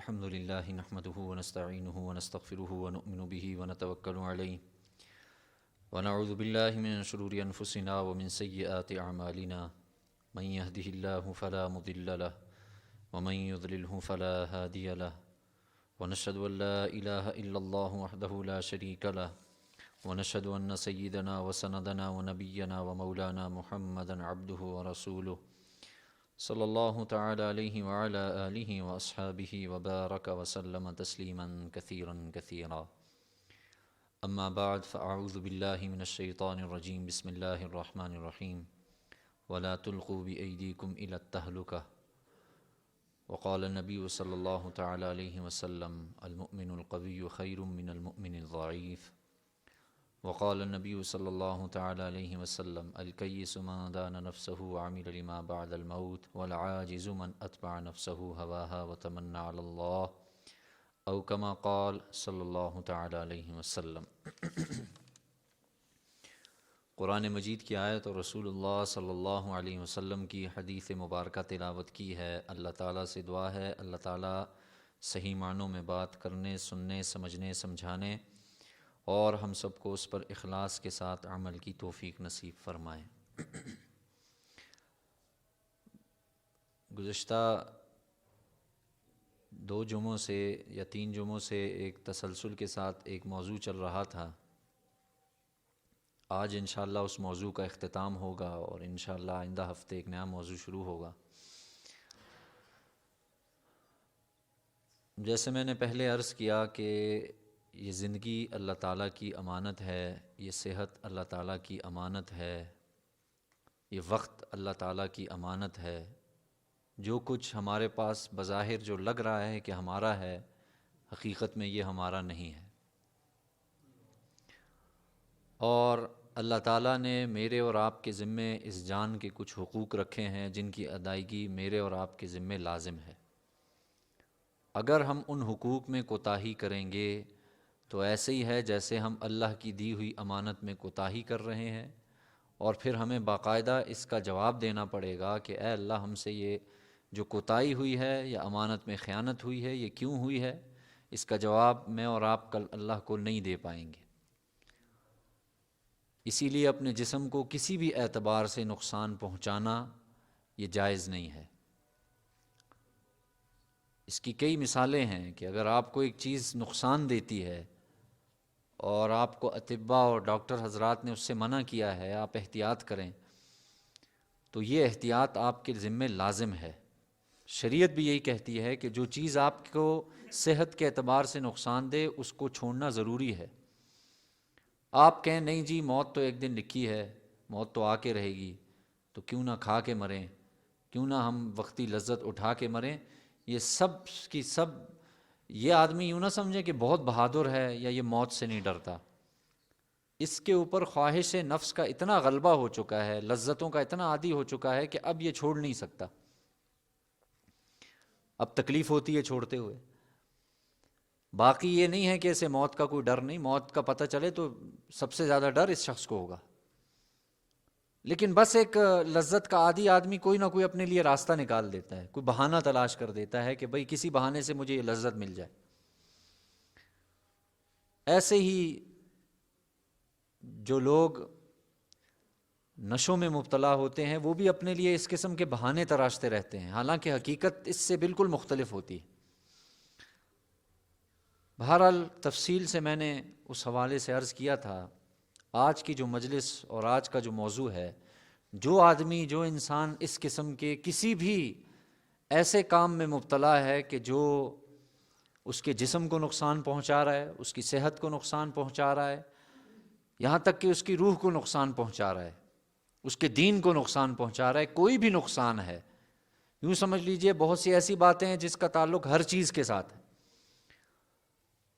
الحمد لله نحمده ونستعينه ونستغفره ونؤمن به ونتوكل عليه ونعوذ بالله من شرور أنفسنا ومن سيئات أعمالنا من يهده الله فلا مضل له ومن يضلله فلا هادي له ونشهد أن لا إله إلا الله وحده لا شريك له ونشهد أن سيدنا وسندنا ونبينا ومولانا محمدا عبده ورسوله صلی اللہ تعالی علیہ وعلی آلہ واصحابہ وبارک وسلم تسلیما کثیرا کثیرا اما بعد فاعوذ باللہ من الشیطان الرجیم بسم اللہ الرحمن الرحیم ولا تلقوا بأیدیکم الی التہلکہ وقال النبی صلی اللہ تعالی علیہ وسلم المؤمن القوی خیر من المؤمن الضعیف وقال النبی صلی اللہ تعالی علیہ وسلم الکیس من دان نفسه وعمل لما بعد الموت والعاجز من اتبع نفسه هواها وتمنى على الله او كما قال صلی اللہ تعالی علیہ وسلم۔ قرآن مجید کی آیت اور رسول اللہ صلی اللہ علیہ وسلم کی حدیث مبارکہ تلاوت کی ہے۔ اللہ تعالیٰ سے دعا ہے اللہ تعالیٰ صحیح معنوں میں بات کرنے، سننے، سمجھنے، سمجھانے اور ہم سب کو اس پر اخلاص کے ساتھ عمل کی توفیق نصیب فرمائیں۔ گزشتہ 2 جمعوں سے یا 3 جمعوں سے ایک تسلسل کے ساتھ ایک موضوع چل رہا تھا۔ آج انشاءاللہ اس موضوع کا اختتام ہوگا اور انشاءاللہ آئندہ ہفتے ایک نیا موضوع شروع ہوگا۔ جیسے میں نے پہلے عرض کیا کہ یہ زندگی اللہ تعالیٰ کی امانت ہے، یہ صحت اللہ تعالیٰ کی امانت ہے، یہ وقت اللہ تعالیٰ کی امانت ہے۔ جو کچھ ہمارے پاس بظاہر جو لگ رہا ہے کہ ہمارا ہے، حقیقت میں یہ ہمارا نہیں ہے۔ اور اللہ تعالیٰ نے میرے اور آپ کے ذمے اس جان کے کچھ حقوق رکھے ہیں جن کی ادائیگی میرے اور آپ کے ذمے لازم ہے۔ اگر ہم ان حقوق میں کوتاہی کریں گے تو ایسے ہی ہے جیسے ہم اللہ کی دی ہوئی امانت میں کوتاہی کر رہے ہیں، اور پھر ہمیں باقاعدہ اس کا جواب دینا پڑے گا کہ اے اللہ ہم سے یہ جو کوتاہی ہوئی ہے یا امانت میں خیانت ہوئی ہے یہ کیوں ہوئی ہے، اس کا جواب میں اور آپ کل اللہ کو نہیں دے پائیں گے۔ اسی لیے اپنے جسم کو کسی بھی اعتبار سے نقصان پہنچانا یہ جائز نہیں ہے۔ اس کی کئی مثالیں ہیں کہ اگر آپ کو ایک چیز نقصان دیتی ہے اور آپ کو اطباء اور ڈاکٹر حضرات نے اس سے منع کیا ہے آپ احتیاط کریں، تو یہ احتیاط آپ کے ذمے لازم ہے۔ شریعت بھی یہی کہتی ہے کہ جو چیز آپ کو صحت کے اعتبار سے نقصان دے اس کو چھوڑنا ضروری ہے۔ آپ کہیں نہیں جی موت تو ایک دن لکھی ہے، موت تو آ کے رہے گی، تو کیوں نہ کھا کے مریں، کیوں نہ ہم وقتی لذت اٹھا کے مریں، یہ سب کی سب یہ آدمی یوں نہ سمجھے کہ بہت بہادر ہے یا یہ موت سے نہیں ڈرتا۔ اس کے اوپر خواہش نفس کا اتنا غلبہ ہو چکا ہے، لذتوں کا اتنا عادی ہو چکا ہے کہ اب یہ چھوڑ نہیں سکتا، اب تکلیف ہوتی ہے چھوڑتے ہوئے۔ باقی یہ نہیں ہے کہ اسے موت کا کوئی ڈر نہیں، موت کا پتہ چلے تو سب سے زیادہ ڈر اس شخص کو ہوگا، لیکن بس ایک لذت کا عادی آدمی کوئی نہ کوئی اپنے لیے راستہ نکال دیتا ہے، کوئی بہانہ تلاش کر دیتا ہے کہ بھئی کسی بہانے سے مجھے یہ لذت مل جائے۔ ایسے ہی جو لوگ نشوں میں مبتلا ہوتے ہیں وہ بھی اپنے لیے اس قسم کے بہانے تراشتے رہتے ہیں، حالانکہ حقیقت اس سے بالکل مختلف ہوتی ہے۔ بہرحال تفصیل سے میں نے اس حوالے سے عرض کیا تھا، آج کی جو مجلس اور آج کا جو موضوع ہے، جو آدمی جو انسان اس قسم کے کسی بھی ایسے کام میں مبتلا ہے کہ جو اس کے جسم کو نقصان پہنچا رہا ہے، اس کی صحت کو نقصان پہنچا رہا ہے، یہاں تک کہ اس کی روح کو نقصان پہنچا رہا ہے، اس کے دین کو نقصان پہنچا رہا ہے، کوئی بھی نقصان ہے، یوں سمجھ لیجئے بہت سی ایسی باتیں ہیں جس کا تعلق ہر چیز کے ساتھ ہے،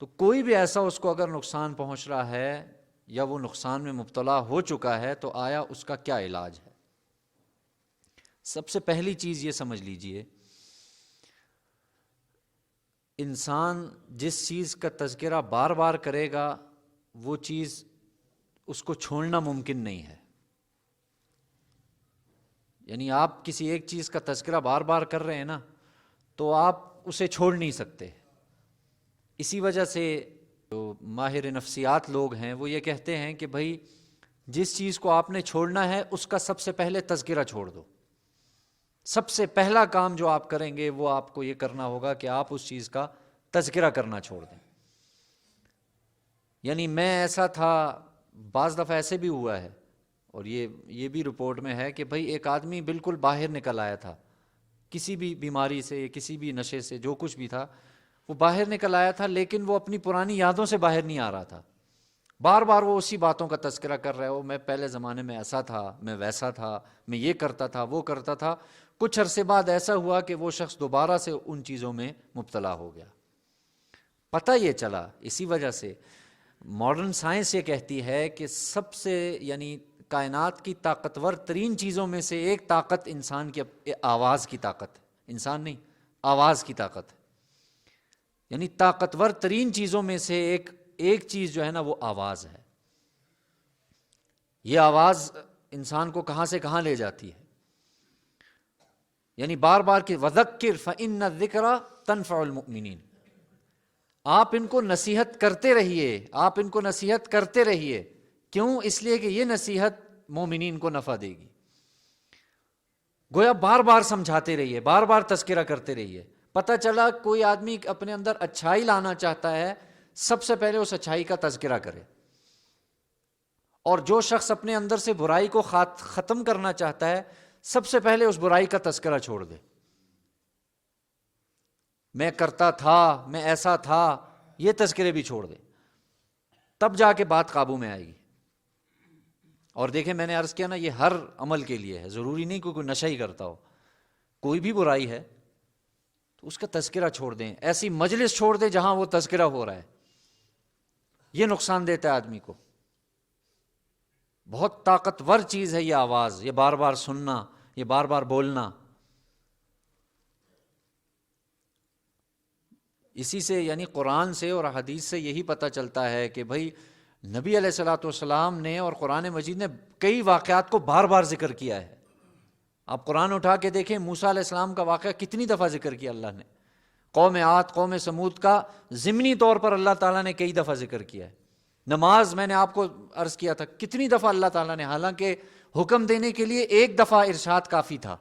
تو کوئی بھی ایسا اس کو اگر نقصان پہنچ رہا ہے یا وہ نقصان میں مبتلا ہو چکا ہے تو آیا اس کا کیا علاج ہے؟ سب سے پہلی چیز یہ سمجھ لیجئے، انسان جس چیز کا تذکرہ بار بار کرے گا وہ چیز اس کو چھوڑنا ممکن نہیں ہے۔ یعنی آپ کسی ایک چیز کا تذکرہ بار بار کر رہے ہیں نا، تو آپ اسے چھوڑ نہیں سکتے۔ اسی وجہ سے جو ماہر نفسیات لوگ ہیں وہ یہ کہتے ہیں کہ بھائی جس چیز کو آپ نے چھوڑنا ہے اس کا سب سے پہلے تذکرہ چھوڑ دو۔ سب سے پہلا کام جو آپ کریں گے وہ آپ کو یہ کرنا ہوگا کہ آپ اس چیز کا تذکرہ کرنا چھوڑ دیں۔ یعنی میں ایسا تھا، بعض دفعہ ایسے بھی ہوا ہے، اور یہ بھی رپورٹ میں ہے کہ بھائی ایک آدمی بالکل باہر نکل آیا تھا کسی بھی بیماری سے، کسی بھی نشے سے، جو کچھ بھی تھا وہ باہر نکل آیا تھا، لیکن وہ اپنی پرانی یادوں سے باہر نہیں آ رہا تھا۔ بار بار وہ اسی باتوں کا تذکرہ کر رہا ہے، میں پہلے زمانے میں ایسا تھا، میں ویسا تھا، میں یہ کرتا تھا، وہ کرتا تھا۔ کچھ عرصے بعد ایسا ہوا کہ وہ شخص دوبارہ سے ان چیزوں میں مبتلا ہو گیا۔ پتہ یہ چلا، اسی وجہ سے ماڈرن سائنس یہ کہتی ہے کہ سب سے یعنی کائنات کی طاقتور ترین چیزوں میں سے ایک طاقت انسان کی آواز کی طاقت ہے، انسان نہیں، آواز کی طاقت ہے۔ یعنی طاقتور ترین چیزوں میں سے ایک چیز جو ہے نا وہ آواز ہے۔ یہ آواز انسان کو کہاں سے کہاں لے جاتی ہے، یعنی بار بار کہ وَذَكِّرْ فَإِنَّ الذِّكْرَ تَنفَعُ الْمُؤْمِنِينَ، آپ ان کو نصیحت کرتے رہیے، آپ ان کو نصیحت کرتے رہیے۔ کیوں؟ اس لیے کہ یہ نصیحت مومنین کو نفع دے گی۔ گویا بار بار سمجھاتے رہیے، بار بار تذکرہ کرتے رہیے۔ پتہ چلا کوئی آدمی اپنے اندر اچھائی لانا چاہتا ہے، سب سے پہلے اس اچھائی کا تذکرہ کرے، اور جو شخص اپنے اندر سے برائی کو ختم کرنا چاہتا ہے سب سے پہلے اس برائی کا تذکرہ چھوڑ دے۔ میں کرتا تھا، میں ایسا تھا، یہ تذکرے بھی چھوڑ دے، تب جا کے بات قابو میں آئے گی۔ اور دیکھیں میں نے عرض کیا نا، یہ ہر عمل کے لیے ہے، ضروری نہیں کوئی نشہ ہی کرتا ہو، کوئی بھی برائی ہے تو اس کا تذکرہ چھوڑ دیں۔ ایسی مجلس چھوڑ دیں جہاں وہ تذکرہ ہو رہا ہے، یہ نقصان دیتا ہے آدمی کو۔ بہت طاقتور چیز ہے یہ آواز، یہ بار بار سننا، یہ بار بار بولنا۔ اسی سے یعنی قرآن سے اور حدیث سے یہی پتہ چلتا ہے کہ بھائی نبی علیہ الصلوۃ والسلام نے اور قرآن مجید نے کئی واقعات کو بار بار ذکر کیا ہے۔ آپ قرآن اٹھا کے دیکھیں، موسیٰ علیہ السلام کا واقعہ کتنی دفعہ ذکر کیا اللہ نے، قوم عاد، قوم سمود کا ضمنی طور پر اللہ تعالیٰ نے کئی دفعہ ذکر کیا ہے۔ نماز میں نے آپ کو عرض کیا تھا کتنی دفعہ اللہ تعالیٰ نے، حالانکہ حکم دینے کے لیے ایک دفعہ ارشاد کافی تھا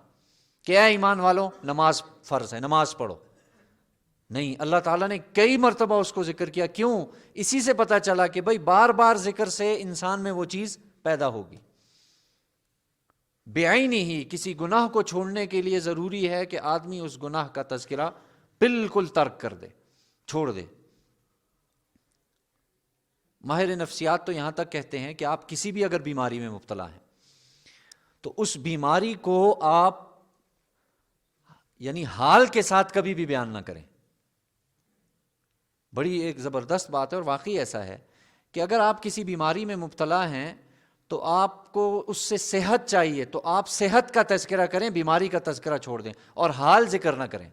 کہ اے ایمان والوں نماز فرض ہے، نماز پڑھو، نہیں، اللہ تعالیٰ نے کئی مرتبہ اس کو ذکر کیا۔ کیوں؟ اسی سے پتہ چلا کہ بھائی بار بار ذکر سے انسان میں وہ چیز پیدا ہوگی۔ بعینی ہی کسی گناہ کو چھوڑنے کے لیے ضروری ہے کہ آدمی اس گناہ کا تذکرہ بالکل ترک کر دے، چھوڑ دے۔ ماہر نفسیات تو یہاں تک کہتے ہیں کہ آپ کسی بھی اگر بیماری میں مبتلا ہیں تو اس بیماری کو آپ یعنی حال کے ساتھ کبھی بھی بیان نہ کریں۔ بڑی ایک زبردست بات ہے، اور واقعی ایسا ہے کہ اگر آپ کسی بیماری میں مبتلا ہیں تو آپ کو اس سے صحت چاہیے، تو آپ صحت کا تذکرہ کریں، بیماری کا تذکرہ چھوڑ دیں، اور حال ذکر نہ کریں۔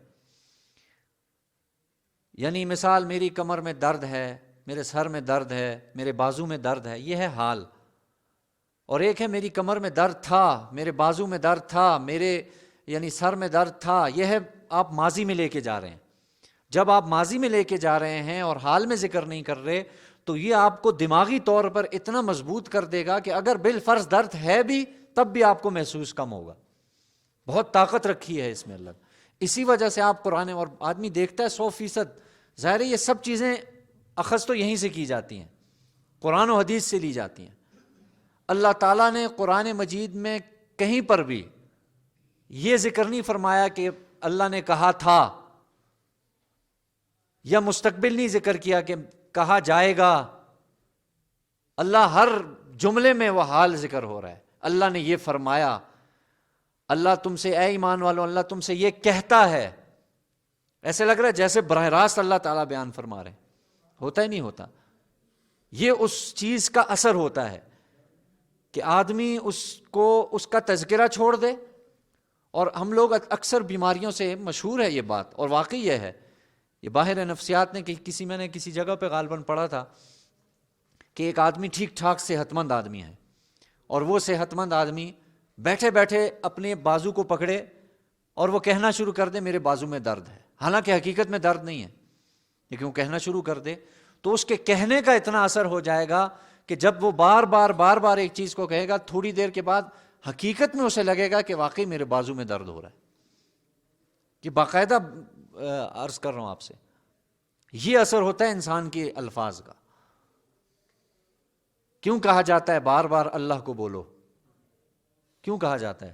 یعنی مثال، میری کمر میں درد ہے، میرے سر میں درد ہے، میرے بازو میں درد ہے، یہ ہے حال۔ اور ایک ہے میری کمر میں درد تھا، میرے بازو میں درد تھا، میرے یعنی سر میں درد تھا، یہ ہے آپ ماضی میں لے کے جا رہے ہیں۔ جب آپ ماضی میں لے کے جا رہے ہیں اور حال میں ذکر نہیں کر رہے تو یہ آپ کو دماغی طور پر اتنا مضبوط کر دے گا کہ اگر بالفرض درد ہے بھی تب بھی آپ کو محسوس کم ہوگا۔ بہت طاقت رکھی ہے اس میں اللہ۔ اسی وجہ سے آپ قرآن، اور آدمی دیکھتا ہے 100%، ظاہر ہے یہ سب چیزیں اخذ تو یہیں سے کی جاتی ہیں، قرآن و حدیث سے لی جاتی ہیں۔ اللہ تعالیٰ نے قرآن مجید میں کہیں پر بھی یہ ذکر نہیں فرمایا کہ اللہ نے کہا تھا، یا مستقبل نہیں ذکر کیا کہ کہا جائے گا۔ اللہ ہر جملے میں وہ حال ذکر ہو رہا ہے، اللہ نے یہ فرمایا، اللہ تم سے، اے ایمان والوں، اللہ تم سے یہ کہتا ہے۔ ایسے لگ رہا ہے جیسے براہ راست اللہ تعالیٰ بیان فرما رہے ہیں، ہوتا ہی نہیں ہوتا۔ یہ اس چیز کا اثر ہوتا ہے کہ آدمی اس کا تذکرہ چھوڑ دے۔ اور ہم لوگ اکثر بیماریوں سے مشہور ہے یہ بات، اور واقعی یہ ہے، یہ باہر نفسیات نے میں نے کسی جگہ پہ غالباً پڑھا تھا کہ ایک آدمی ٹھیک ٹھاک صحت مند آدمی ہے، اور وہ صحت مند آدمی بیٹھے بیٹھے اپنے بازو کو پکڑے اور وہ کہنا شروع کر دے میرے بازو میں درد ہے، حالانکہ حقیقت میں درد نہیں ہے، لیکن وہ کہنا شروع کر دے تو اس کے کہنے کا اتنا اثر ہو جائے گا کہ جب وہ بار بار ایک چیز کو کہے گا، تھوڑی دیر کے بعد حقیقت میں اسے لگے گا کہ واقعی میرے بازو میں درد ہو رہا ہے. یہ باقاعدہ عرض کر رہا ہوں آپ سے، یہ اثر ہوتا ہے انسان کے الفاظ کا. کیوں کہا جاتا ہے بار بار اللہ کو بولو؟ کیوں کہا جاتا ہے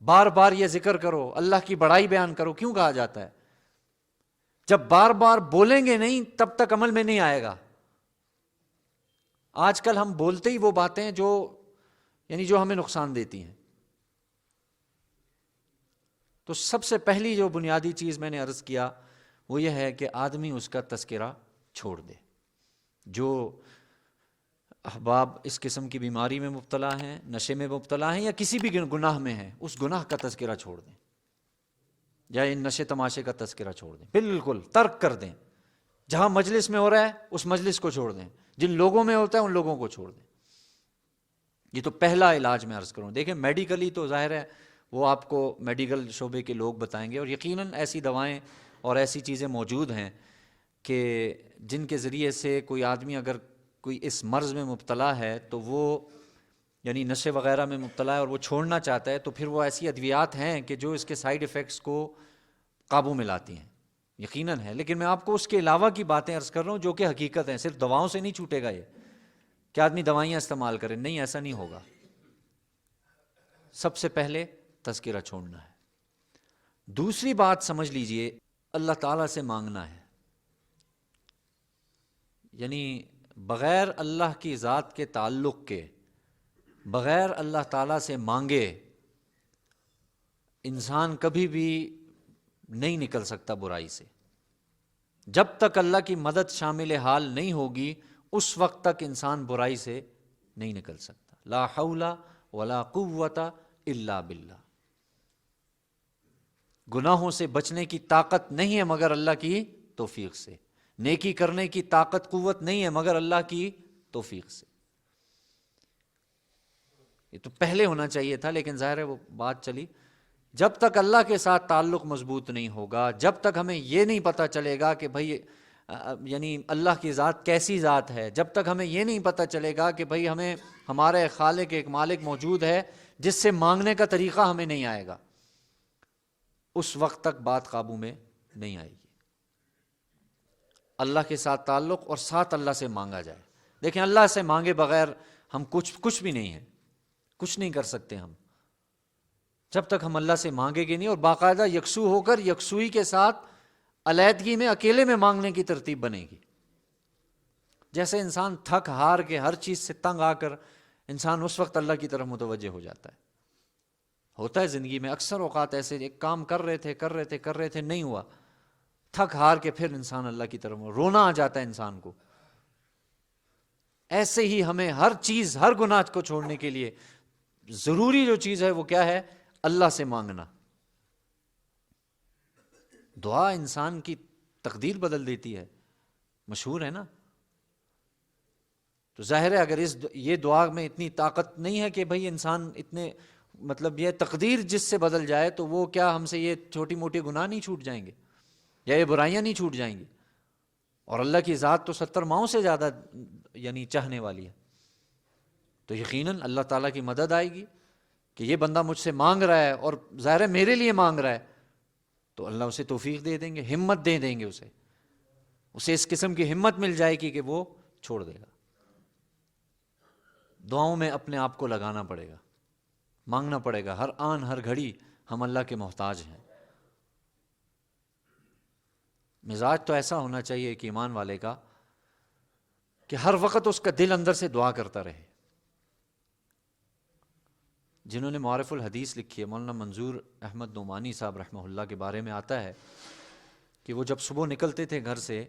بار بار یہ ذکر کرو، اللہ کی بڑائی بیان کرو؟ کیوں کہا جاتا ہے؟ جب بار بار بولیں گے نہیں تب تک عمل میں نہیں آئے گا. آج کل ہم بولتے ہی وہ باتیں جو ہمیں نقصان دیتی ہیں. تو سب سے پہلی جو بنیادی چیز میں نے عرض کیا وہ یہ ہے کہ آدمی اس کا تذکرہ چھوڑ دے. جو احباب اس قسم کی بیماری میں مبتلا ہیں، نشے میں مبتلا ہیں، یا کسی بھی گناہ میں ہیں، اس گناہ کا تذکرہ چھوڑ دیں، یا ان نشے تماشے کا تذکرہ چھوڑ دیں، بالکل ترک کر دیں. جہاں مجلس میں ہو رہا ہے اس مجلس کو چھوڑ دیں، جن لوگوں میں ہوتا ہے ان لوگوں کو چھوڑ دیں. یہ تو پہلا علاج میں عرض کروں. دیکھیں میڈیکلی تو ظاہر ہے وہ آپ کو میڈیکل شعبے کے لوگ بتائیں گے، اور یقیناً ایسی دوائیں اور ایسی چیزیں موجود ہیں کہ جن کے ذریعے سے کوئی آدمی اگر کوئی اس مرض میں مبتلا ہے تو وہ نشے وغیرہ میں مبتلا ہے اور وہ چھوڑنا چاہتا ہے، تو پھر وہ ایسی ادویات ہیں کہ جو اس کے سائیڈ ایفیکٹس کو قابو میں لاتی ہیں، یقیناً ہے. لیکن میں آپ کو اس کے علاوہ کی باتیں عرض کر رہا ہوں جو کہ حقیقت ہیں. صرف دواؤں سے نہیں چھوٹے گا یہ کہ آدمی دوائیاں استعمال کرے، نہیں، ایسا نہیں ہوگا. سب سے پہلے تذکرہ چھوڑنا ہے. دوسری بات سمجھ لیجئے، اللہ تعالیٰ سے مانگنا ہے. بغیر اللہ کی ذات کے تعلق کے، بغیر اللہ تعالیٰ سے مانگے انسان کبھی بھی نہیں نکل سکتا برائی سے. جب تک اللہ کی مدد شامل حال نہیں ہوگی اس وقت تک انسان برائی سے نہیں نکل سکتا. لا حول ولا قوت الا باللہ. گناہوں سے بچنے کی طاقت نہیں ہے مگر اللہ کی توفیق سے. نیکی کرنے کی طاقت قوت نہیں ہے مگر اللہ کی توفیق سے. یہ تو پہلے ہونا چاہیے تھا، لیکن ظاہر ہے وہ بات چلی. جب تک اللہ کے ساتھ تعلق مضبوط نہیں ہوگا، جب تک ہمیں یہ نہیں پتہ چلے گا کہ بھائی اللہ کی ذات کیسی ذات ہے، جب تک ہمیں یہ نہیں پتہ چلے گا کہ بھائی ہمیں ہمارے خالق ایک مالک موجود ہے جس سے مانگنے کا طریقہ ہمیں نہیں آئے گا، اس وقت تک بات قابو میں نہیں آئے گی. اللہ کے ساتھ تعلق اور ساتھ اللہ سے مانگا جائے. دیکھیں اللہ سے مانگے بغیر ہم کچھ بھی نہیں ہیں، کچھ نہیں کر سکتے ہم جب تک ہم اللہ سے مانگیں گے نہیں، اور باقاعدہ یکسو ہو کر یکسوئی کے ساتھ علیحدگی میں اکیلے میں مانگنے کی ترتیب بنے گی. جیسے انسان تھک ہار کے ہر چیز سے تنگ آ کر انسان اس وقت اللہ کی طرف متوجہ ہو جاتا ہے. ہوتا ہے زندگی میں اکثر اوقات ایسے، ایک کام کر رہے تھے نہیں ہوا، تھک ہار کے پھر انسان اللہ کی طرف رونا آ جاتا ہے انسان کو. ایسے ہی ہمیں ہر چیز، ہر گناہ کو چھوڑنے کے لیے ضروری جو چیز ہے وہ کیا ہے؟ اللہ سے مانگنا. دعا انسان کی تقدیر بدل دیتی ہے، مشہور ہے نا. تو ظاہر ہے اگر یہ دعا میں اتنی طاقت نہیں ہے کہ بھئی انسان اتنے یہ تقدیر جس سے بدل جائے تو وہ کیا ہم سے یہ چھوٹی موٹی گناہ نہیں چھوٹ جائیں گے یا یہ برائیاں نہیں چھوٹ جائیں گی؟ اور اللہ کی ذات تو 70 ماؤں سے زیادہ چاہنے والی ہے. تو یقیناً اللہ تعالیٰ کی مدد آئے گی کہ یہ بندہ مجھ سے مانگ رہا ہے اور ظاہر ہے میرے لیے مانگ رہا ہے، تو اللہ اسے توفیق دے دیں گے، ہمت دے دیں گے، اسے اس قسم کی ہمت مل جائے گی کہ وہ چھوڑ دے گا. دعاؤں میں اپنے آپ کو لگانا پڑے گا، مانگنا پڑے گا. ہر آن ہر گھڑی ہم اللہ کے محتاج ہیں. مزاج تو ایسا ہونا چاہیے کہ ایمان والے کا کہ ہر وقت اس کا دل اندر سے دعا کرتا رہے. جنہوں نے معارف الحدیث لکھی ہے، مولانا منظور احمد نعمانی صاحب رحمہ اللہ کے بارے میں آتا ہے کہ وہ جب صبح نکلتے تھے گھر سے،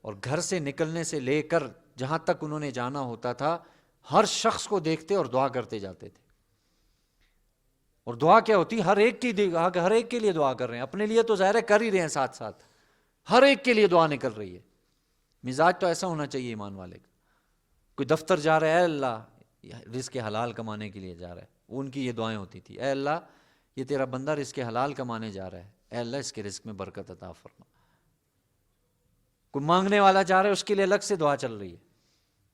اور گھر سے نکلنے سے لے کر جہاں تک انہوں نے جانا ہوتا تھا ہر شخص کو دیکھتے اور دعا کرتے جاتے تھے. اور دعا کیا ہوتی؟ ہر ایک کے لیے دعا کر رہے ہیں. اپنے لیے تو ظاہر کر ہی رہے ہیں، ساتھ ساتھ ہر ایک کے لیے دعا نکل رہی ہے. مزاج تو ایسا ہونا چاہیے ایمان والے کا. کوئی دفتر جا رہا ہے، اے اللہ رزق حلال کمانے کے لیے جا رہا ہے، ان کی یہ دعائیں ہوتی تھی. اے اللہ یہ تیرا بندہ رزق حلال کمانے جا رہا ہے، اے اللہ اس کے رزق میں برکت عطا فرما. کوئی مانگنے والا جا رہا ہے، اس کے لیے الگ سے دعا چل رہی ہے،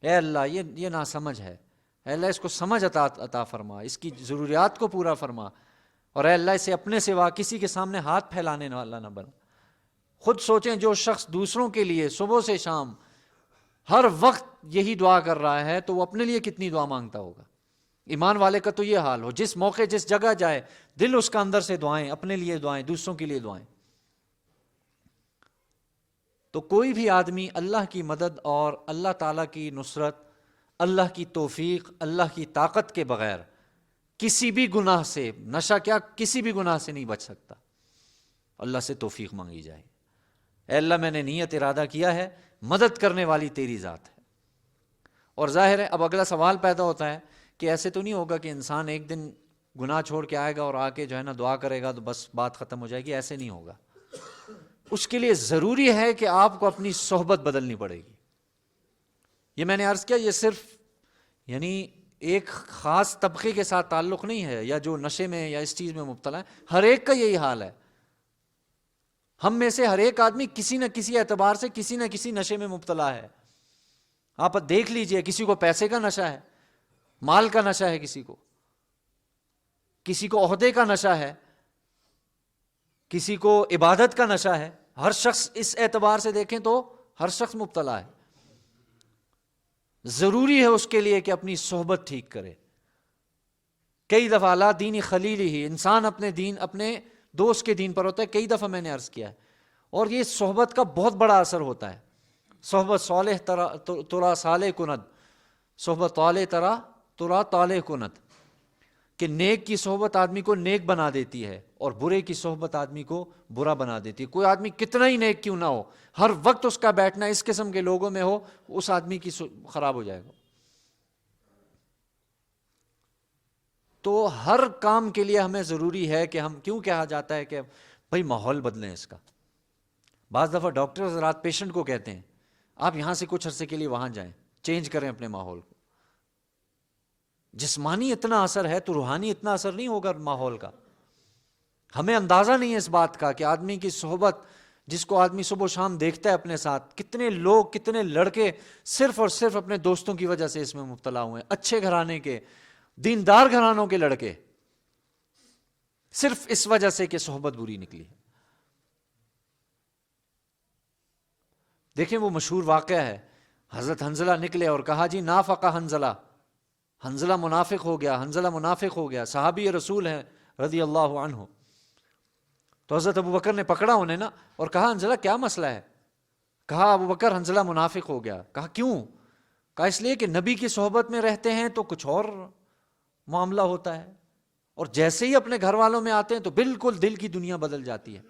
اے اللہ یہ ناسمجھ ہے، اے اللہ اس کو سمجھ عطا فرما، اس کی ضروریات کو پورا فرما، اور اے اللہ اسے اپنے سوا کسی کے سامنے ہاتھ پھیلانے والا نہ بنا. خود سوچیں، جو شخص دوسروں کے لیے صبح سے شام ہر وقت یہی دعا کر رہا ہے تو وہ اپنے لیے کتنی دعا مانگتا ہوگا. ایمان والے کا تو یہ حال ہو، جس موقع جس جگہ جائے دل اس کا اندر سے دعائیں، اپنے لیے دعائیں، دوسروں کے لیے دعائیں. تو کوئی بھی آدمی اللہ کی مدد اور اللہ تعالیٰ کی نصرت، اللہ کی توفیق، اللہ کی طاقت کے بغیر کسی بھی گناہ سے، نشہ کیا کسی بھی گناہ سے نہیں بچ سکتا. اللہ سے توفیق مانگی جائے، اے اللہ میں نے نیت ارادہ کیا ہے، مدد کرنے والی تیری ذات ہے. اور ظاہر ہے اب اگلا سوال پیدا ہوتا ہے کہ ایسے تو نہیں ہوگا کہ انسان ایک دن گناہ چھوڑ کے آئے گا اور آ کے جو ہے نا دعا کرے گا تو بس بات ختم ہو جائے گی. ایسے نہیں ہوگا. اس کے لیے ضروری ہے کہ آپ کو اپنی صحبت بدلنی پڑے گی. یہ میں نے عرض کیا، یہ صرف یعنی ایک خاص طبقے کے ساتھ تعلق نہیں ہے، یا جو نشے میں یا اس چیز میں مبتلا ہے، ہر ایک کا یہی حال ہے. ہم میں سے ہر ایک آدمی کسی نہ کسی اعتبار سے کسی نہ کسی نشے میں مبتلا ہے. آپ دیکھ لیجئے، کسی کو پیسے کا نشہ ہے، مال کا نشہ ہے، کسی کو عہدے کا نشہ ہے، کسی کو عبادت کا نشہ ہے. ہر شخص اس اعتبار سے دیکھیں تو ہر شخص مبتلا ہے. ضروری ہے اس کے لیے کہ اپنی صحبت ٹھیک کرے. کئی دفعہ لا دینی خلیلی ہی، انسان اپنے دین، اپنے دوست کے دین پر ہوتا ہے. کئی دفعہ میں نے عرض کیا ہے، اور یہ صحبت کا بہت بڑا اثر ہوتا ہے. صحبت صالح ترا صالح کند، صحبت طالح ترا طالح کند، کہ نیک کی صحبت آدمی کو نیک بنا دیتی ہے اور برے کی صحبت آدمی کو برا بنا دیتی ہے. کوئی آدمی کتنا ہی نیک کیوں نہ ہو، ہر وقت اس کا بیٹھنا اس قسم کے لوگوں میں ہو، اس آدمی کی خراب ہو جائے گا. تو ہر کام کے لیے ہمیں ضروری ہے کہ ہم، کیوں کہا جاتا ہے کہ بھائی ماحول بدلیں اس کا. بعض دفعہ ڈاکٹر حضرات پیشنٹ کو کہتے ہیں آپ یہاں سے کچھ عرصے کے لیے وہاں جائیں، چینج کریں اپنے ماحول کو. جسمانی اتنا اثر ہے تو روحانی اتنا اثر نہیں ہوگا ماحول کا. ہمیں اندازہ نہیں ہے اس بات کا کہ آدمی کی صحبت، جس کو آدمی صبح و شام دیکھتا ہے اپنے ساتھ، کتنے لوگ، کتنے لڑکے صرف اور صرف اپنے دوستوں کی وجہ سے اس میں مبتلا ہوئے ہیں. اچھے گھرانے کے، دیندار گھرانوں کے لڑکے، صرف اس وجہ سے کہ صحبت بری نکلی. دیکھیں وہ مشہور واقعہ ہے، حضرت حنظلہ نکلے اور کہا جی نافقہ حنظلہ، حنظلہ منافق ہو گیا، حنظلہ منافق ہو گیا. صحابی رسول ہیں رضی اللہ عنہ. تو حضرت ابو بکر نے پکڑا انہیں نا اور کہا حنظلہ کیا مسئلہ ہے؟ کہا ابو بکر حنظلہ منافق ہو گیا. کہا کیوں؟ کہا اس لیے کہ نبی کی صحبت میں رہتے ہیں تو کچھ اور معاملہ ہوتا ہے، اور جیسے ہی اپنے گھر والوں میں آتے ہیں تو بالکل دل کی دنیا بدل جاتی ہے.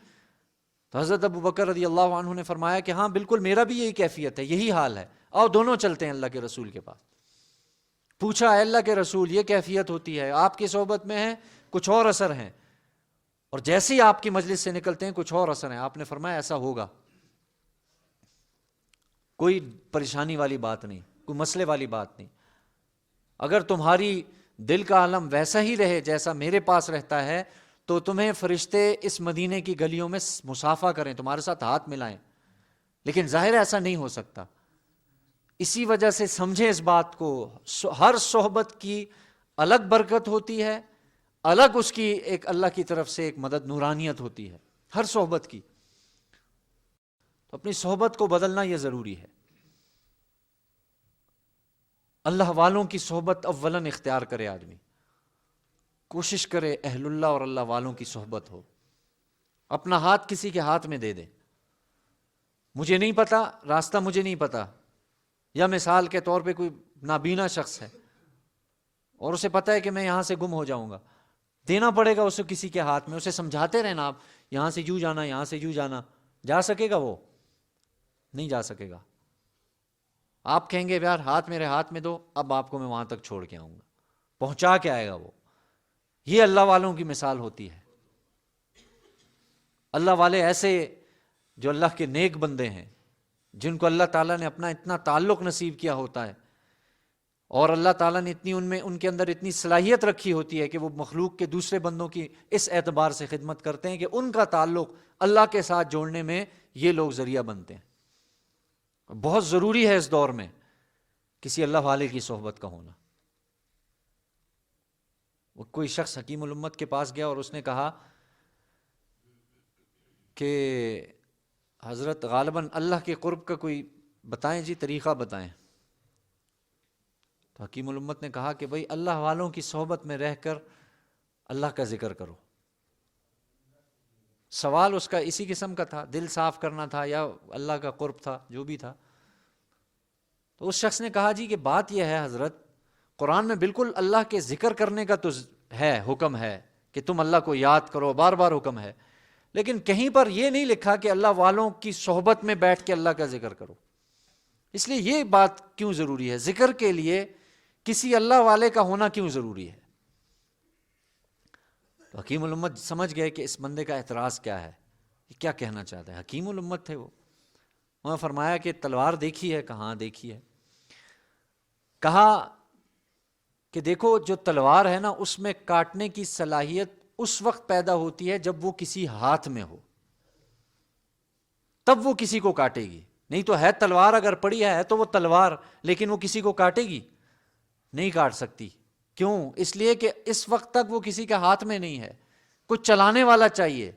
تو حضرت ابو بکر رضی اللہ عنہ نے فرمایا کہ ہاں بالکل میرا بھی یہی کیفیت ہے، یہی حال ہے، آؤ دونوں چلتے ہیں اللہ کے رسول کے پاس. پوچھا اے اللہ کے رسول یہ کیفیت ہوتی ہے، آپ کی صحبت میں ہے کچھ اور اثر ہیں، اور جیسے ہی آپ کی مجلس سے نکلتے ہیں کچھ اور اثر ہیں. آپ نے فرمایا ایسا ہوگا، کوئی پریشانی والی بات نہیں، کوئی مسئلے والی بات نہیں. اگر تمہاری دل کا عالم ویسا ہی رہے جیسا میرے پاس رہتا ہے تو تمہیں فرشتے اس مدینے کی گلیوں میں مصافہ کریں، تمہارے ساتھ ہاتھ ملائیں. لیکن ظاہر ایسا نہیں ہو سکتا. اسی وجہ سے سمجھیں اس بات کو، ہر صحبت کی الگ برکت ہوتی ہے، الگ اس کی ایک اللہ کی طرف سے ایک مدد، نورانیت ہوتی ہے ہر صحبت کی. تو اپنی صحبت کو بدلنا یہ ضروری ہے. اللہ والوں کی صحبت اولاً اختیار کرے آدمی، کوشش کرے اہل اللہ اور اللہ والوں کی صحبت ہو. اپنا ہاتھ کسی کے ہاتھ میں دے دے، مجھے نہیں پتا راستہ، مجھے نہیں پتا، یا مثال کے طور پہ کوئی نابینا شخص ہے اور اسے پتا ہے کہ میں یہاں سے گم ہو جاؤں گا، دینا پڑے گا اسے کسی کے ہاتھ میں. اسے سمجھاتے رہنا آپ یہاں سے یوں جانا، یہاں سے یوں جانا. جا سکے گا؟ وہ نہیں جا سکے گا. آپ کہیں گے یار ہاتھ میرے ہاتھ میں دو، اب آپ کو میں وہاں تک چھوڑ کے آؤں گا، پہنچا کے آئے گا وہ. یہ اللہ والوں کی مثال ہوتی ہے. اللہ والے ایسے جو اللہ کے نیک بندے ہیں، جن کو اللہ تعالیٰ نے اپنا اتنا تعلق نصیب کیا ہوتا ہے، اور اللہ تعالیٰ نے ان کے اندر اتنی صلاحیت رکھی ہوتی ہے کہ وہ مخلوق کے دوسرے بندوں کی اس اعتبار سے خدمت کرتے ہیں کہ ان کا تعلق اللہ کے ساتھ جوڑنے میں یہ لوگ ذریعہ بنتے ہیں۔ بہت ضروری ہے اس دور میں کسی اللہ والے کی صحبت کا ہونا۔ وہ کوئی شخص حکیم الامت کے پاس گیا اور اس نے کہا کہ حضرت غالباً اللہ کے قرب کا کوئی بتائیں جی، طریقہ بتائیں۔ تو حکیم الامت نے کہا کہ بھئی اللہ والوں کی صحبت میں رہ کر اللہ کا ذکر کرو۔ سوال اس کا اسی قسم کا تھا، دل صاف کرنا تھا یا اللہ کا قرب تھا، جو بھی تھا۔ تو اس شخص نے کہا جی کہ بات یہ ہے حضرت، قرآن میں بالکل اللہ کے ذکر کرنے کا تو ہے، حکم ہے کہ تم اللہ کو یاد کرو، بار بار حکم ہے، لیکن کہیں پر یہ نہیں لکھا کہ اللہ والوں کی صحبت میں بیٹھ کے اللہ کا ذکر کرو۔ اس لیے یہ بات کیوں ضروری ہے؟ ذکر کے لیے کسی اللہ والے کا ہونا کیوں ضروری ہے؟ تو حکیم الامت سمجھ گئے کہ اس بندے کا اعتراض کیا ہے، یہ کیا کہنا چاہتا ہے۔ حکیم الامت تھے وہ، انہوں نے فرمایا کہ تلوار دیکھی ہے؟ کہاں دیکھی ہے۔ کہا کہ دیکھو جو تلوار ہے نا، اس میں کاٹنے کی صلاحیت اس وقت پیدا ہوتی ہے جب وہ کسی ہاتھ میں ہو، تب وہ کسی کو کاٹے گی، نہیں تو ہے تلوار اگر پڑی ہے تو وہ تلوار، لیکن وہ کسی کو کاٹے گی نہیں، کاٹ سکتی۔ کیوں؟ اس لیے کہ اس وقت تک وہ کسی کے ہاتھ میں نہیں ہے، کچھ چلانے والا چاہیے۔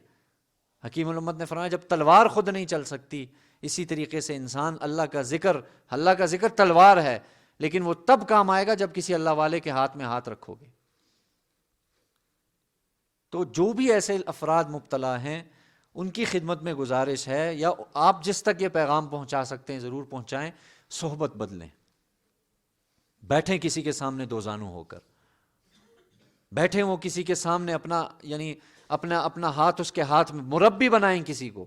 حکیم الامت نے فرمایا جب تلوار خود نہیں چل سکتی، اسی طریقے سے انسان اللہ کا ذکر تلوار ہے، لیکن وہ تب کام آئے گا جب کسی اللہ والے کے ہاتھ میں ہاتھ رکھو گے۔ تو جو بھی ایسے افراد مبتلا ہیں ان کی خدمت میں گزارش ہے، یا آپ جس تک یہ پیغام پہنچا سکتے ہیں ضرور پہنچائیں، صحبت بدلیں، بیٹھیں کسی کے سامنے دو زانو ہو کر، بیٹھیں وہ کسی کے سامنے اپنا ہاتھ اس کے ہاتھ میں، مربی بنائیں کسی کو،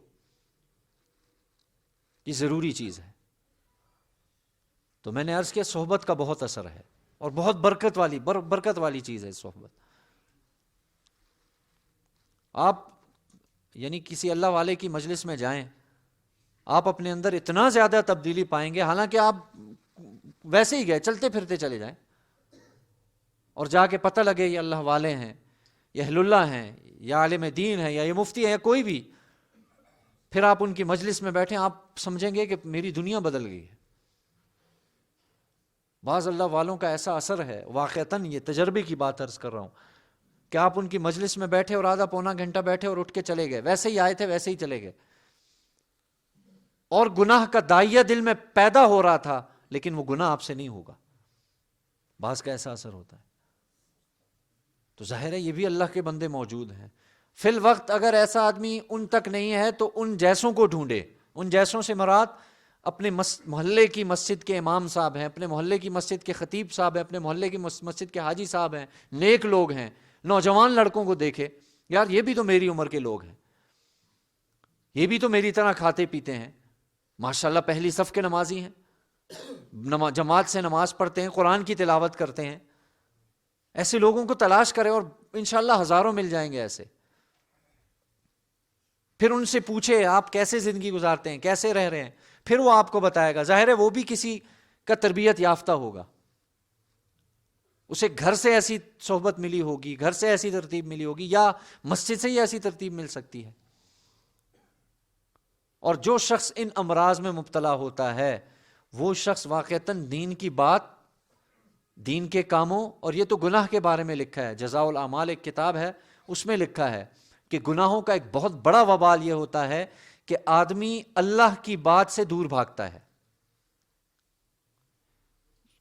یہ ضروری چیز ہے۔ تو میں نے عرض کیا صحبت کا بہت اثر ہے اور بہت برکت والی چیز ہے صحبت۔ آپ کسی اللہ والے کی مجلس میں جائیں، آپ اپنے اندر اتنا زیادہ تبدیلی پائیں گے، حالانکہ آپ ویسے ہی گئے چلتے پھرتے چلے جائیں، اور جا کے پتہ لگے یہ اللہ والے ہیں، یہ اہل اللہ ہیں، یا عالم دین ہے، یا یہ مفتی ہے، یا کوئی بھی، پھر آپ ان کی مجلس میں بیٹھیں، آپ سمجھیں گے کہ میری دنیا بدل گئی ہے۔ بعض اللہ والوں کا ایسا اثر ہے، واقعتاً یہ تجربے کی بات عرض کر رہا ہوں، کہ آپ ان کی مجلس میں بیٹھے اور آدھا پونا گھنٹہ بیٹھے اور اٹھ کے چلے گئے، ویسے ہی آئے تھے ویسے ہی چلے گئے، اور گناہ کا دائیا دل میں پیدا ہو رہا تھا، لیکن وہ گناہ آپ سے نہیں ہوگا۔ بعض کا ایسا اثر ہوتا ہے۔ تو ظاہر ہے یہ بھی اللہ کے بندے موجود ہیں۔ فی الوقت اگر ایسا آدمی ان تک نہیں ہے تو ان جیسوں کو ڈھونڈے۔ ان جیسوں سے مراد اپنے محلے کی مسجد کے امام صاحب ہیں، اپنے محلے کی مسجد کے خطیب صاحب ہیں، اپنے محلے کی مسجد کے حاجی صاحب ہیں، نیک لوگ ہیں، نوجوان لڑکوں کو دیکھے، یار یہ بھی تو میری عمر کے لوگ ہیں، یہ بھی تو میری طرح کھاتے پیتے ہیں، ماشاءاللہ پہلی صف کے نمازی ہیں، جماعت سے نماز پڑھتے ہیں، قرآن کی تلاوت کرتے ہیں۔ ایسے لوگوں کو تلاش کرے اور انشاءاللہ ہزاروں مل جائیں گے ایسے۔ پھر ان سے پوچھے آپ کیسے زندگی گزارتے ہیں، کیسے رہ رہے ہیں، پھر وہ آپ کو بتائے گا۔ ظاہر ہے وہ بھی کسی کا تربیت یافتہ ہوگا، اسے گھر سے ایسی صحبت ملی ہوگی، گھر سے ایسی ترتیب ملی ہوگی، یا مسجد سے ہی ایسی ترتیب مل سکتی ہے۔ اور جو شخص ان امراض میں مبتلا ہوتا ہے وہ شخص واقعتاً دین کی بات، دین کے کاموں، اور یہ تو گناہ کے بارے میں لکھا ہے، جزاء الاعمال ایک کتاب ہے، اس میں لکھا ہے کہ گناہوں کا ایک بہت بڑا وبال یہ ہوتا ہے کہ آدمی اللہ کی بات سے دور بھاگتا ہے۔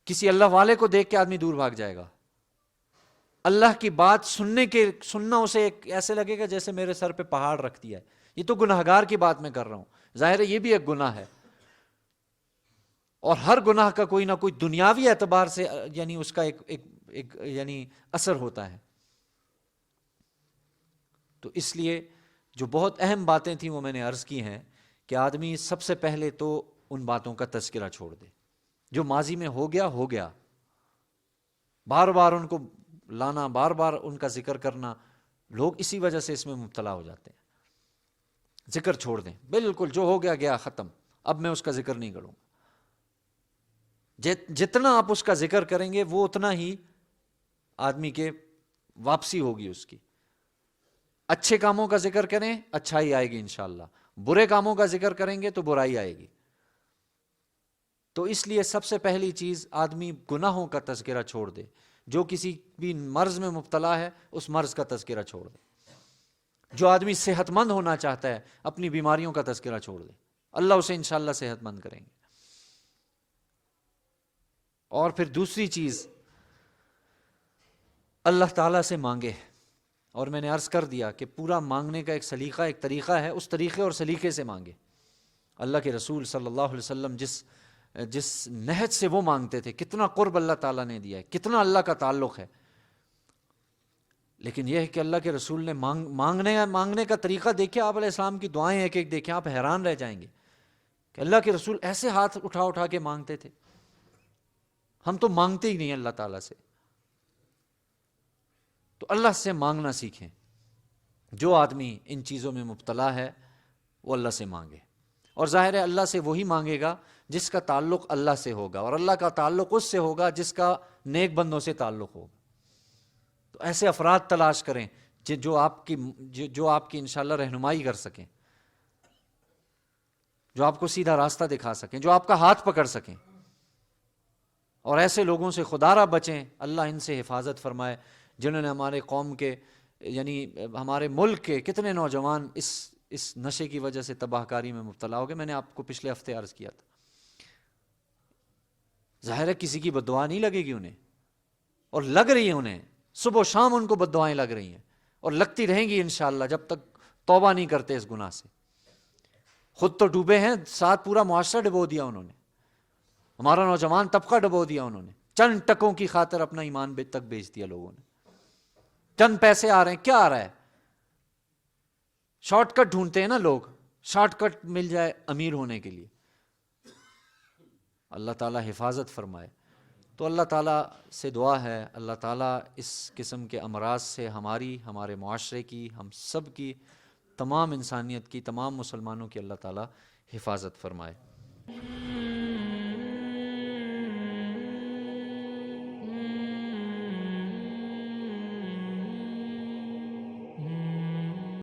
کسی اللہ والے کو دیکھ کے آدمی دور بھاگ جائے گا، اللہ کی بات سننا اسے ایسے لگے گا جیسے میرے سر پہ پہاڑ رکھ دیا ہے۔ یہ تو گناہگار کی بات میں کر رہا ہوں، ظاہر ہے یہ بھی ایک گناہ ہے، اور ہر گناہ کا کوئی نہ کوئی دنیاوی اعتبار سے اس کا ایک اثر ہوتا ہے۔ تو اس لیے جو بہت اہم باتیں تھیں وہ میں نے عرض کی ہیں کہ آدمی سب سے پہلے تو ان باتوں کا تذکرہ چھوڑ دے، جو ماضی میں ہو گیا، بار بار ان کو لانا، بار بار ان کا ذکر کرنا، لوگ اسی وجہ سے اس میں مبتلا ہو جاتے ہیں۔ ذکر چھوڑ دیں، بالکل جو ہو گیا ختم، اب میں اس کا ذکر نہیں کروں گا۔ جتنا آپ اس کا ذکر کریں گے وہ اتنا ہی آدمی کے واپسی ہوگی اس کی. اچھے کاموں کا ذکر کریں اچھائی آئے گی انشاءاللہ، برے کاموں کا ذکر کریں گے تو برائی آئے گی. تو اس لیے سب سے پہلی چیز آدمی گناہوں کا تذکرہ چھوڑ دے. جو کسی بھی مرض میں مبتلا ہے اس مرض کا تذکرہ چھوڑ دے. جو آدمی صحت مند ہونا چاہتا ہے اپنی بیماریوں کا تذکرہ چھوڑ دے، اللہ اسے انشاءاللہ صحت مند کریں گے. اور پھر دوسری چیز اللہ تعالیٰ سے مانگے. اور میں نے عرض کر دیا کہ پورا مانگنے کا ایک سلیقہ ایک طریقہ ہے، اس طریقے اور سلیقے سے مانگے. اللہ کے رسول صلی اللہ علیہ وسلم جس نہج سے وہ مانگتے تھے، کتنا قرب اللہ تعالیٰ نے دیا ہے، کتنا اللہ کا تعلق ہے. لیکن یہ ہے کہ اللہ کے رسول نے مانگنے کا طریقہ دیکھیں، آپ علیہ السلام کی دعائیں ایک ایک دیکھیں، آپ حیران رہ جائیں گے کہ اللہ کے رسول ایسے ہاتھ اٹھا کے مانگتے تھے. ہم تو مانگتے ہی نہیں اللہ تعالیٰ سے. تو اللہ سے مانگنا سیکھیں. جو آدمی ان چیزوں میں مبتلا ہے وہ اللہ سے مانگے. اور ظاہر ہے اللہ سے وہی مانگے گا جس کا تعلق اللہ سے ہوگا، اور اللہ کا تعلق اس سے ہوگا جس کا نیک بندوں سے تعلق ہوگا. تو ایسے افراد تلاش کریں جو آپ کی انشاءاللہ رہنمائی کر سکیں، جو آپ کو سیدھا راستہ دکھا سکیں، جو آپ کا ہاتھ پکڑ سکیں. اور ایسے لوگوں سے خدا را بچیں، اللہ ان سے حفاظت فرمائے جنہوں نے ہمارے قوم کے یعنی ہمارے ملک کے کتنے نوجوان اس نشے کی وجہ سے تباہ کاری میں مبتلا ہو گئے. میں نے آپ کو پچھلے ہفتے عرض کیا تھا. ظاہر ہے کسی کی بد دعا نہیں لگے گی انہیں، اور لگ رہی ہے انہیں، صبح و شام ان کو بد دعائیں لگ رہی ہیں اور لگتی رہیں گی انشاءاللہ جب تک توبہ نہیں کرتے اس گناہ سے. خود تو ڈوبے ہیں، ساتھ پورا معاشرہ ڈبو دیا انہوں نے، ہمارا نوجوان طبقہ ڈبو دیا انہوں نے. چند ٹکوں کی خاطر اپنا ایمان تک بیچ دیا لوگوں نے. چند پیسے آ رہے ہیں، کیا آ رہا ہے؟ شارٹ کٹ ڈھونڈتے ہیں نا لوگ، شارٹ کٹ مل جائے امیر ہونے کے لیے. اللہ تعالیٰ حفاظت فرمائے. تو اللہ تعالیٰ سے دعا ہے اللہ تعالیٰ اس قسم کے امراض سے ہمارے معاشرے کی، ہم سب کی، تمام انسانیت کی، تمام مسلمانوں کی اللہ تعالیٰ حفاظت فرمائے.